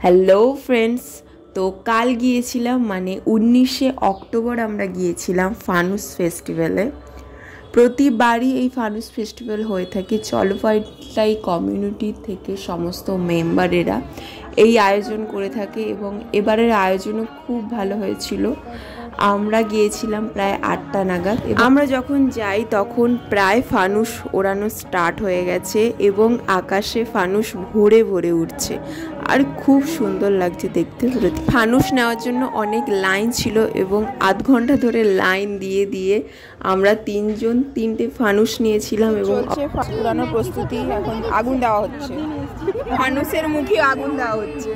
Hello friends, তো কাল গিয়েছিলাম মানে 19শে অক্টোবর আমরা গিয়েছিলাম ফানুস ফেস্টিভ্যালে। প্রতিবারই এই ফানুস ফেস্টিভ্যাল হয়ে থাকে। চলো ফাইটাই কমিউনিটি থেকে সমস্ত মেম্বারেরা এই আয়োজন করে থাকে এবং এবারের আয়োজনও খুব ভালো হয়েছিল। আমরা গিয়েছিলাম প্রায় 8টা নাগাদ। আমরা যখন যাই তখন প্রায় ফানুস ওড়ানো স্টার্ট হয়ে গেছে এবং আকাশে ফানুস ভরে ভরে উঠছে আর খুব সুন্দর লাগছে দেখতে। ফানুস নেওয়ার জন্য অনেক লাইন ছিল এবং আধ ঘন্টা ধরে লাইন দিয়ে দিয়ে আমরা তিনটে ফানুস নিয়েছিলাম এবং পুরানোর প্রস্তুতি। এখন আগুন দেওয়া হচ্ছে, ফানুসের মুখে আগুন দেওয়া হচ্ছে।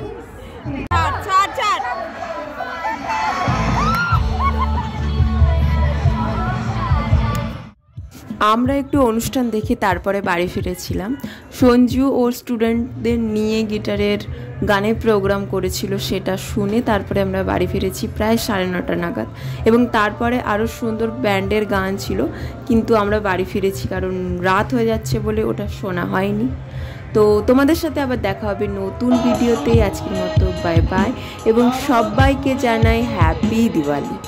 আমরা একটু অনুষ্ঠান দেখে তারপরে বাড়ি ফিরেছিলাম। সঞ্জু ওর স্টুডেন্টদের নিয়ে গিটারের গানের প্রোগ্রাম করেছিল, সেটা শুনে তারপরে আমরা বাড়ি ফিরেছি প্রায় 9:30 নাগাদ। এবং তারপরে আরও সুন্দর ব্যান্ডের গান ছিল, কিন্তু আমরা বাড়ি ফিরেছি কারণ রাত হয়ে যাচ্ছে বলে ওটা শোনা হয়নি। তো তোমাদের সাথে আবার দেখা হবে নতুন ভিডিওতে। আজকের মতো বাই বাই এবং সবাইকে জানাই হ্যাপি দিওয়ালি।